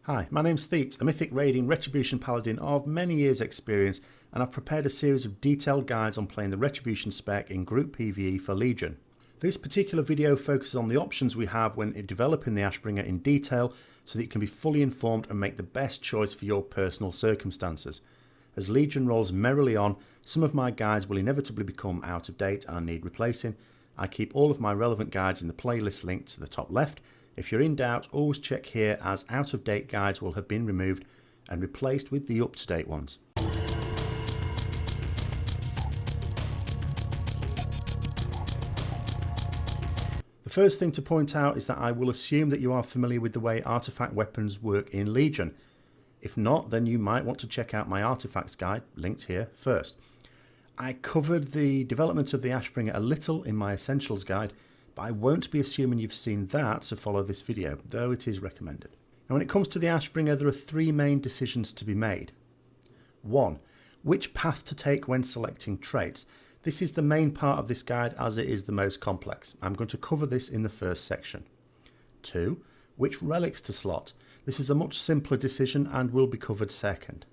Hi, my name's Thete, a mythic raiding Retribution Paladin of many years experience, and I've prepared a series of detailed guides on playing the Retribution spec in group PvE for Legion. This particular video focuses on the options we have when developing the Ashbringer in detail so that you can be fully informed and make the best choice for your personal circumstances. As Legion rolls merrily on, some of my guides will inevitably become out of date and need replacing. I keep all of my relevant guides in the playlist linked to the top left. If you're in doubt, always check here, as out-of-date guides will have been removed and replaced with the up-to-date ones. The first thing to point out is that I will assume that you are familiar with the way artifact weapons work in Legion. If not, then you might want to check out my artifacts guide, linked here, first. I covered the development of the Ashbringer a little in my Essentials guide, but I won't be assuming you've seen that to follow this video, though it is recommended. Now, when it comes to the Ashbringer, there are three main decisions to be made. 1. Which path to take when selecting traits. This is the main part of this guide as it is the most complex. I'm going to cover this in the first section. 2. Which relics to slot. This is a much simpler decision and will be covered second.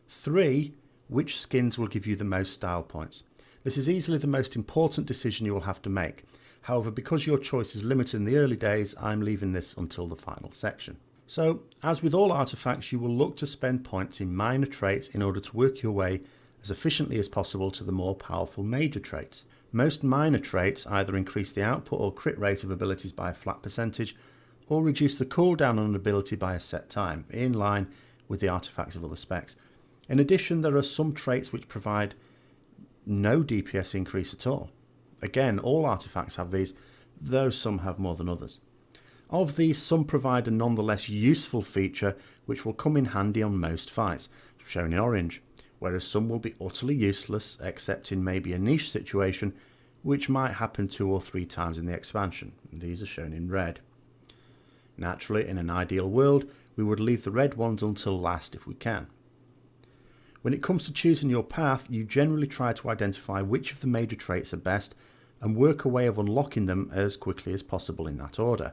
3. Which skins will give you the most style points. This is easily the most important decision you will have to make. However, because your choice is limited in the early days, I'm leaving this until the final section. So, as with all artifacts, you will look to spend points in minor traits in order to work your way as efficiently as possible to the more powerful major traits. Most minor traits either increase the output or crit rate of abilities by a flat percentage, or reduce the cooldown on an ability by a set time, in line with the artifacts of other specs. In addition, there are some traits which provide no DPS increase at all. Again, all artifacts have these, though some have more than others. Of these, some provide a nonetheless useful feature which will come in handy on most fights, shown in orange, whereas some will be utterly useless except in maybe a niche situation which might happen 2 or 3 times in the expansion. These are shown in red. Naturally, in an ideal world, we would leave the red ones until last if we can. When it comes to choosing your path, you generally try to identify which of the major traits are best and work a way of unlocking them as quickly as possible in that order.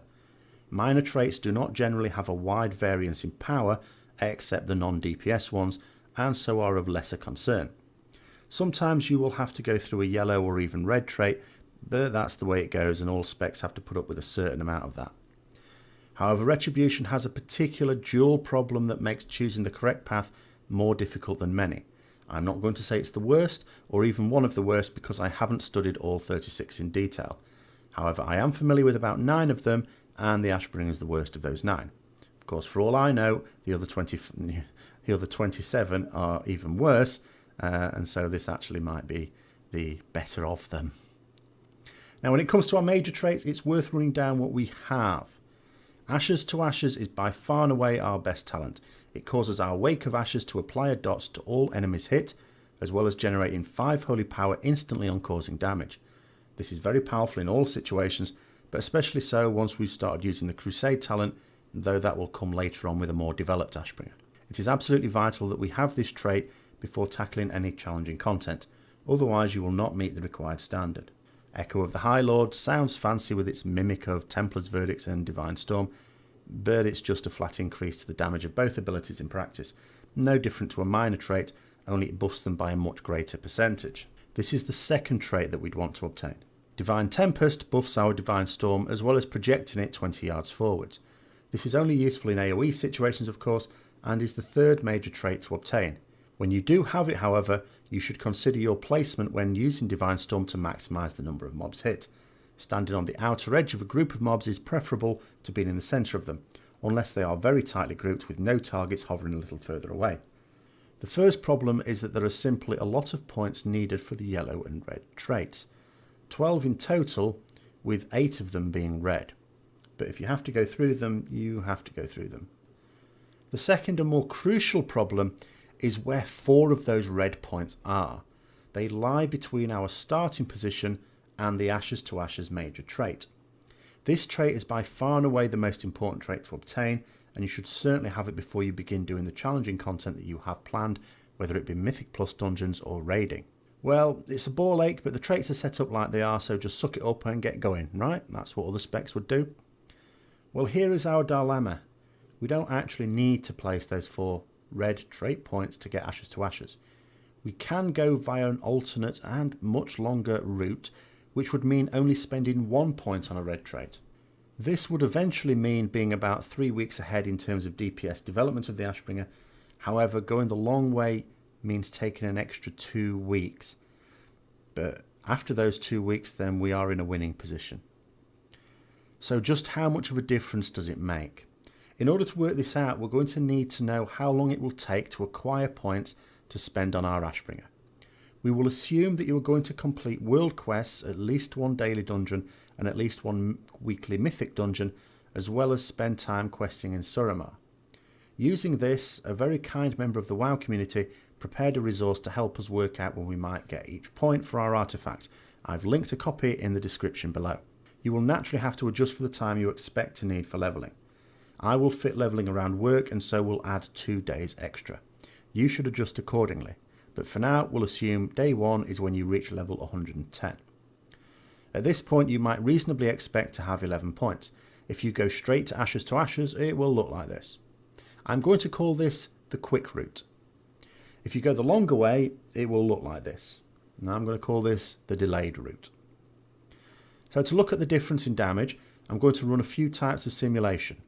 Minor traits do not generally have a wide variance in power, except the non-DPS ones, and so are of lesser concern. Sometimes you will have to go through a yellow or even red trait, but that's the way it goes and all specs have to put up with a certain amount of that. However, Retribution has a particular dual problem that makes choosing the correct path more difficult than many. I'm not going to say it's the worst or even one of the worst because I haven't studied all 36 in detail. However, I am familiar with about 9 of them, and the Ashbringer is the worst of those 9. Of course, for all I know, the other 27 are even worse, and so this actually might be the better of them. Now, when it comes to our major traits, it's worth running down what we have. Ashes to Ashes is by far and away our best talent. It causes our Wake of Ashes to apply a dot to all enemies hit, as well as generating 5 holy power instantly on causing damage. This is very powerful in all situations, but especially so once we've started using the Crusade talent, though that will come later on with a more developed Ashbringer. It is absolutely vital that we have this trait before tackling any challenging content, otherwise you will not meet the required standard. Echo of the High Lord sounds fancy with its mimic of Templar's Verdicts and Divine Storm, but it's just a flat increase to the damage of both abilities in practice, no different to a minor trait, only it buffs them by a much greater percentage. This is the second trait that we'd want to obtain. Divine Tempest buffs our Divine Storm as well as projecting it 20 yards forwards. This is only useful in AoE situations, of course, and is the third major trait to obtain. When you do have it, however, you should consider your placement when using Divine Storm to maximise the number of mobs hit. Standing on the outer edge of a group of mobs is preferable to being in the centre of them, unless they are very tightly grouped with no targets hovering a little further away. The first problem is that there are simply a lot of points needed for the yellow and red traits. 12 in total, with 8 of them being red. But if you have to go through them, you have to go through them. The second and more crucial problem is where 4 of those red points are. They lie between our starting position and the Ashes to Ashes major trait. This trait is by far and away the most important trait to obtain, and you should certainly have it before you begin doing the challenging content that you have planned, whether it be Mythic Plus dungeons or raiding. Well, it's a ball ache, but the traits are set up like they are, so just suck it up and get going, right? That's what other specs would do. Well, here is our dilemma. we don't actually need to place those 4 red trait points to get Ashes to Ashes. We can go via an alternate and much longer route, which would mean only spending 1 point on a red trait. This would eventually mean being about 3 weeks ahead in terms of DPS development of the Ashbringer. However, going the long way means taking an extra 2 weeks. But after those 2 weeks, then we are in a winning position. So just how much of a difference does it make? In order to work this out, we're going to need to know how long it will take to acquire points to spend on our Ashbringer. We will assume that you are going to complete world quests, at least 1 daily dungeon and at least 1 weekly mythic dungeon, as well as spend time questing in Suramar. Using this, a very kind member of the WoW community prepared a resource to help us work out when we might get each point for our artifact. I've linked a copy in the description below. You will naturally have to adjust for the time you expect to need for levelling. I will fit levelling around work and so will add 2 days extra. You should adjust accordingly, but for now we'll assume day 1 is when you reach level 110. At this point you might reasonably expect to have 11 points. If you go straight to Ashes, it will look like this. I'm going to call this the quick route. If you go the longer way, it will look like this. Now I'm going to call this the delayed route. So to look at the difference in damage, I'm going to run a few types of simulation.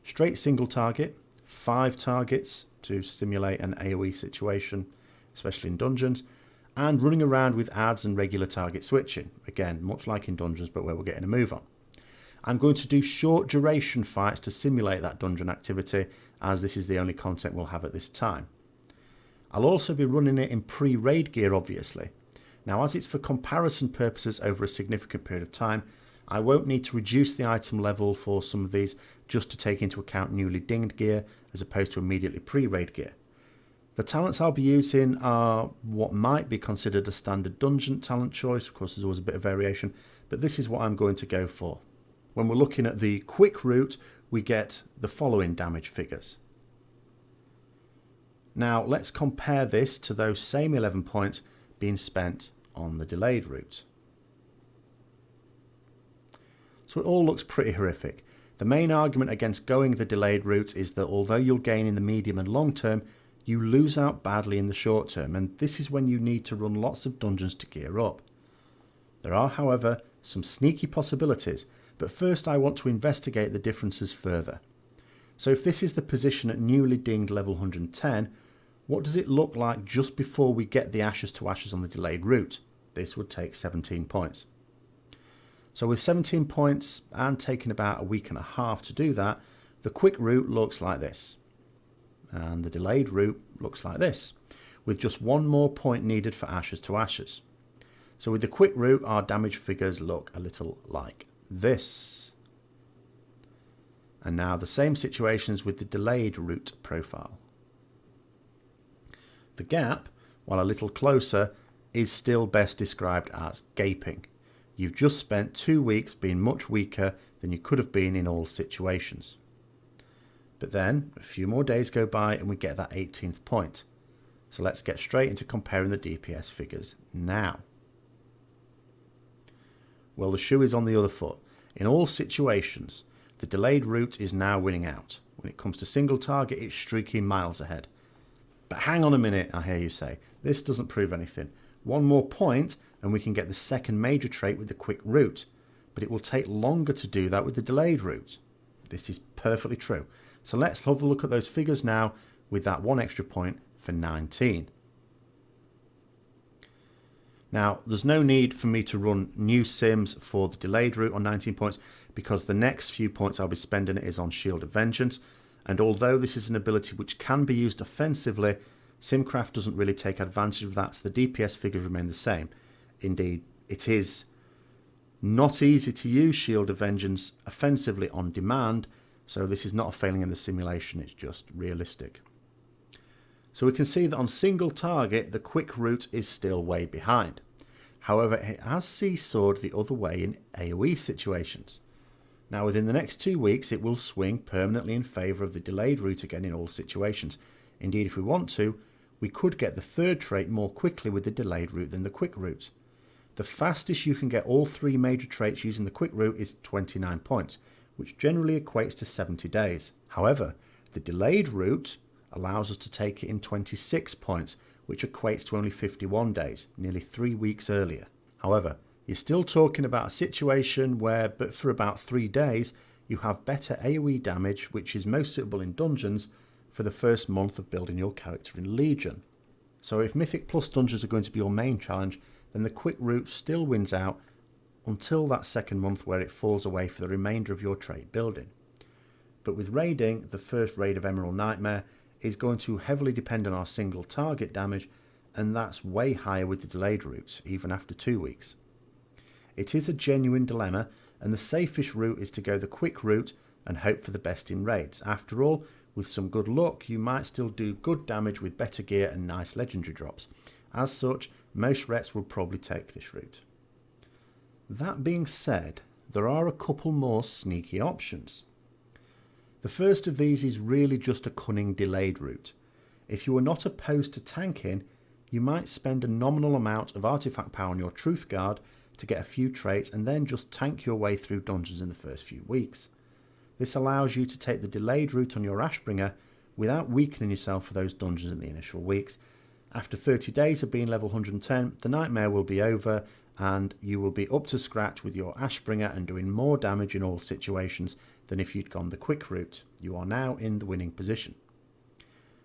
Straight single target, 5 targets to stimulate an AoE situation, especially in dungeons, and running around with adds and regular target switching, again much like in dungeons but where we're getting a move on. I'm going to do short duration fights to simulate that dungeon activity, as this is the only content we'll have at this time. I'll also be running it in pre-raid gear obviously. Now as it's for comparison purposes over a significant period of time, I won't need to reduce the item level for some of these just to take into account newly dinged gear as opposed to immediately pre-raid gear. The talents I'll be using are what might be considered a standard dungeon talent choice. Of course there's always a bit of variation, but this is what I'm going to go for. When we're looking at the quick route, we get the following damage figures. Now let's compare this to those same 11 points being spent on the delayed route. So it all looks pretty horrific. The main argument against going the delayed route is that although you'll gain in the medium and long term, you lose out badly in the short term, and this is when you need to run lots of dungeons to gear up. There are, however, some sneaky possibilities, but first I want to investigate the differences further. So if this is the position at newly dinged level 110, what does it look like just before we get the Ashes to Ashes on the delayed route? This would take 17 points. So with 17 points and taking about a week and a half to do that, the quick route looks like this. And the delayed route looks like this, with just 1 more point needed for Ashes to Ashes. So with the quick route, our damage figures look a little like this. And now the same situations with the delayed route profile. The gap, while a little closer, is still best described as gaping. You've just spent 2 weeks being much weaker than you could have been in all situations. But then a few more days go by and we get that 18th point. So let's get straight into comparing the DPS figures now. Well, the shoe is on the other foot. In all situations, the delayed route is now winning out. When it comes to single target, it's streaking miles ahead. But hang on a minute, I hear you say. This doesn't prove anything. 1 more point and we can get the second major trait with the quick route. But it will take longer to do that with the delayed route. This is perfectly true. So let's have a look at those figures now with that 1 extra point for 19. Now, there's no need for me to run new sims for the delayed route on 19 points because the next few points I'll be spending it is on Shield of Vengeance. And although this is an ability which can be used offensively, Simcraft doesn't really take advantage of that, so the DPS figures remain the same. Indeed, it is not easy to use Shield of Vengeance offensively on demand, so this is not a failing in the simulation, it's just realistic. So we can see that on single target, the quick route is still way behind. However, it has seesawed the other way in AoE situations. Now within the next 2 weeks, it will swing permanently in favour of the delayed route again in all situations. Indeed, if we want to, we could get the third trait more quickly with the delayed route than the quick route. The fastest you can get all 3 major traits using the quick route is 29 points, which generally equates to 70 days. However, The delayed route allows us to take it in 26 points, which equates to only 51 days, nearly 3 weeks earlier. However, you're still talking about a situation where, but for about 3 days, you have better AoE damage, which is most suitable in dungeons for the first month of building your character in Legion. So if Mythic Plus dungeons are going to be your main challenge, then the quick route still wins out until that second month where it falls away for the remainder of your trait building. But with raiding, the first raid of Emerald Nightmare is going to heavily depend on our single target damage, and that's way higher with the delayed routes, even after 2 weeks. It is a genuine dilemma, and the safest route is to go the quick route and hope for the best in raids. After all, with some good luck, you might still do good damage with better gear and nice legendary drops. As such, most rets will probably take this route. That being said, there are a couple more sneaky options. The first of these is really just a cunning delayed route. If you are not opposed to tanking, you might spend a nominal amount of artifact power on your Truth Guard to get a few traits and then just tank your way through dungeons in the first few weeks. This allows you to take the delayed route on your Ashbringer without weakening yourself for those dungeons in the initial weeks. After 30 days of being level 110, the nightmare will be over and you will be up to scratch with your Ashbringer and doing more damage in all situations than if you'd gone the quick route. You are now in the winning position.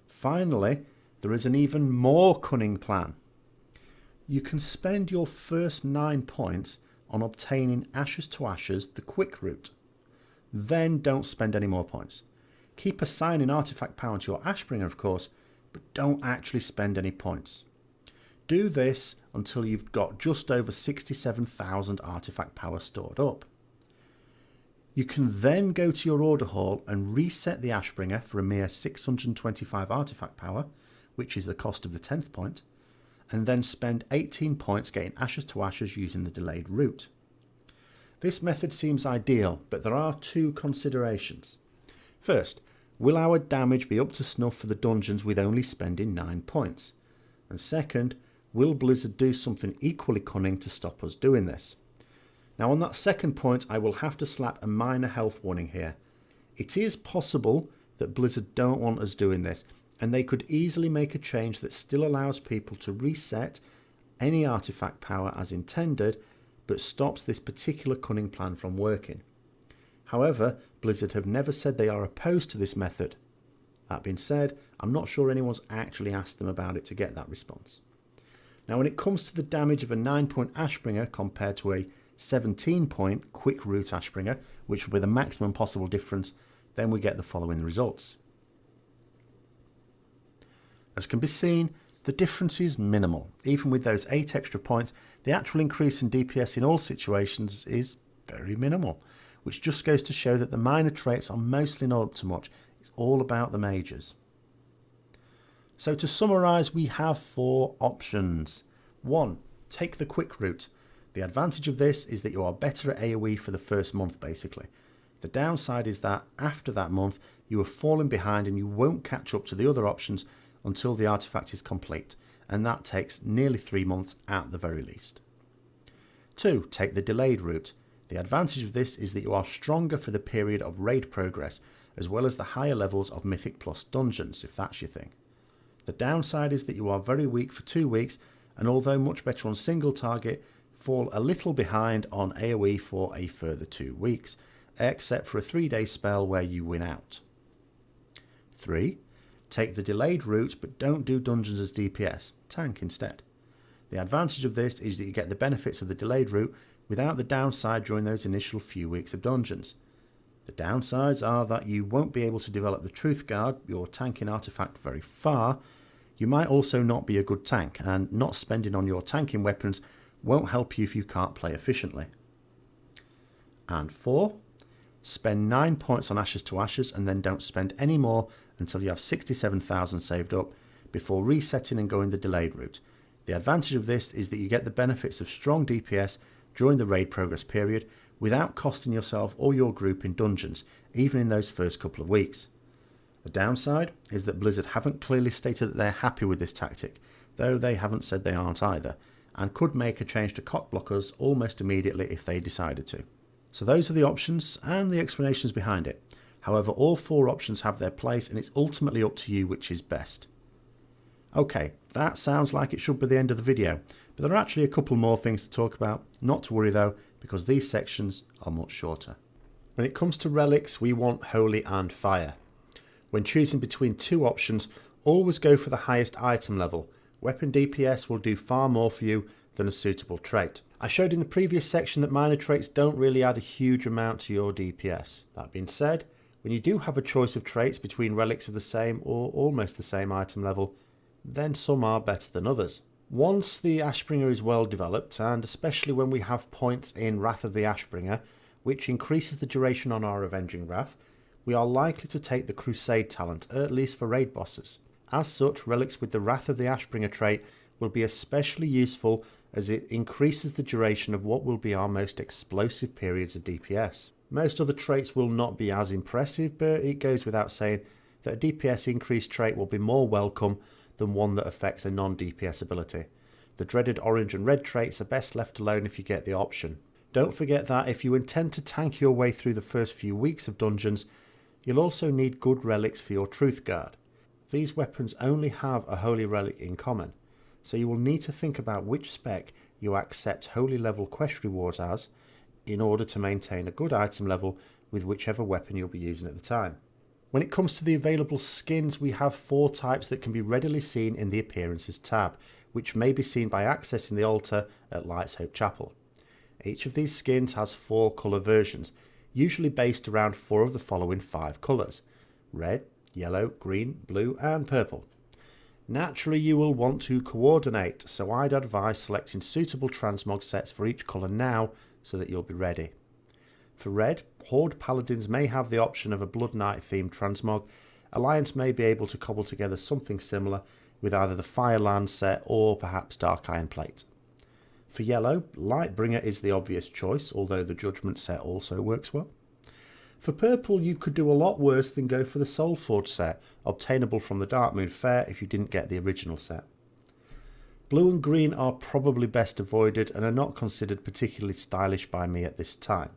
Finally, there is an even more cunning plan. You can spend your first 9 points on obtaining Ashes to Ashes, the quick route. Then don't spend any more points. Keep assigning artifact power to your Ashbringer, of course, but don't actually spend any points. Do this until you've got just over 67,000 artifact power stored up. You can then go to your order hall and reset the Ashbringer for a mere 625 artifact power, which is the cost of the 10th point, and then spend 18 points getting Ashes to Ashes using the delayed route. This method seems ideal, but there are 2 considerations. First, will our damage be up to snuff for the dungeons with only spending 9 points? And second, will Blizzard do something equally cunning to stop us doing this? Now on that second point, I will have to slap a minor health warning here. It is possible that Blizzard don't want us doing this, and they could easily make a change that still allows people to reset any artifact power as intended, but stops this particular cunning plan from working. However, Blizzard have never said they are opposed to this method. That being said, I'm not sure anyone's actually asked them about it to get that response. Now when it comes to the damage of a 9-point Ashbringer compared to a 17-point quick route Ashbringer, which will be the maximum possible difference, then we get the following results. As can be seen, the difference is minimal. Even with those 8 extra points, the actual increase in DPS in all situations is very minimal, which just goes to show that the minor traits are mostly not up to much. It's all about the mages. So to summarise, we have 4 options. 1. Take the quick route. The advantage of this is that you are better at AoE for the first month basically. The downside is that after that month you are falling behind and you won't catch up to the other options until the artifact is complete, and that takes nearly 3 months at the very least. 2. Take the delayed route. The advantage of this is that you are stronger for the period of raid progress, as well as the higher levels of Mythic Plus dungeons, if that's your thing. The downside is that you are very weak for 2 weeks, and although much better on single target, fall a little behind on AoE for a further 2 weeks, except for a 3-day spell where you win out. 3. Take the delayed route, but don't do dungeons as DPS, tank instead. The advantage of this is that you get the benefits of the delayed route without the downside during those initial few weeks of dungeons. The downsides are that you won't be able to develop the Truth Guard, your tanking artifact, very far. You might also not be a good tank, and not spending on your tanking weapons won't help you if you can't play efficiently. And 4. Spend 9 points on Ashes to Ashes and then don't spend any more until you have 67,000 saved up before resetting and going the delayed route. The advantage of this is that you get the benefits of strong DPS during the raid progress period without costing yourself or your group in dungeons, even in those first couple of weeks. The downside is that Blizzard haven't clearly stated that they're happy with this tactic, though they haven't said they aren't either, and could make a change to cock blockers almost immediately if they decided to. So those are the options and the explanations behind it. However, all 4 options have their place and it's ultimately up to you which is best. Okay, that sounds like it should be the end of the video, but there are actually a couple more things to talk about. Not to worry though, because these sections are much shorter. When it comes to relics, we want Holy and Fire. When choosing between 2 options, always go for the highest item level. Weapon DPS will do far more for you than a suitable trait. I showed in the previous section that minor traits don't really add a huge amount to your DPS. That being said, when you do have a choice of traits between relics of the same or almost the same item level, then some are better than others. Once the Ashbringer is well developed, and especially when we have points in Wrath of the Ashbringer, which increases the duration on our Avenging Wrath, we are likely to take the Crusade talent, at least for raid bosses. As such, relics with the Wrath of the Ashbringer trait will be especially useful as it increases the duration of what will be our most explosive periods of DPS. Most other traits will not be as impressive, but it goes without saying that a DPS increased trait will be more welcome than one that affects a non-DPS ability. The dreaded orange and red traits are best left alone if you get the option. Don't forget that if you intend to tank your way through the first few weeks of dungeons, you'll also need good relics for your Truth Guard. These weapons only have a holy relic in common, so you will need to think about which spec you accept holy level quest rewards as in order to maintain a good item level with whichever weapon you'll be using at the time. When it comes to the available skins, we have 4 types that can be readily seen in the Appearances tab, which may be seen by accessing the altar at Light's Hope Chapel. Each of these skins has 4 colour versions, usually based around 4 of the following 5 colours: red, yellow, green, blue and purple. Naturally you will want to coordinate, so I'd advise selecting suitable transmog sets for each colour now so that you'll be ready. For red, Horde Paladins may have the option of a Blood Knight themed transmog. Alliance may be able to cobble together something similar with either the Fireland set or perhaps Dark Iron Plate. For yellow, Lightbringer is the obvious choice, although the Judgment set also works well. For purple, you could do a lot worse than go for the Soulforge set, obtainable from the Darkmoon Fair if you didn't get the original set. Blue and green are probably best avoided and are not considered particularly stylish by me at this time.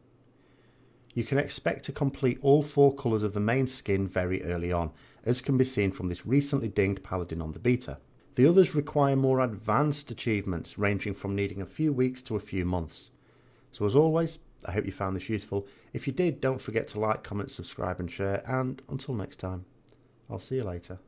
You can expect to complete all 4 colours of the main skin very early on, as can be seen from this recently dinged Paladin on the beta. The others require more advanced achievements, ranging from needing a few weeks to a few months. So as always, I hope you found this useful. If you did, don't forget to like, comment, subscribe and share, and until next time, I'll see you later.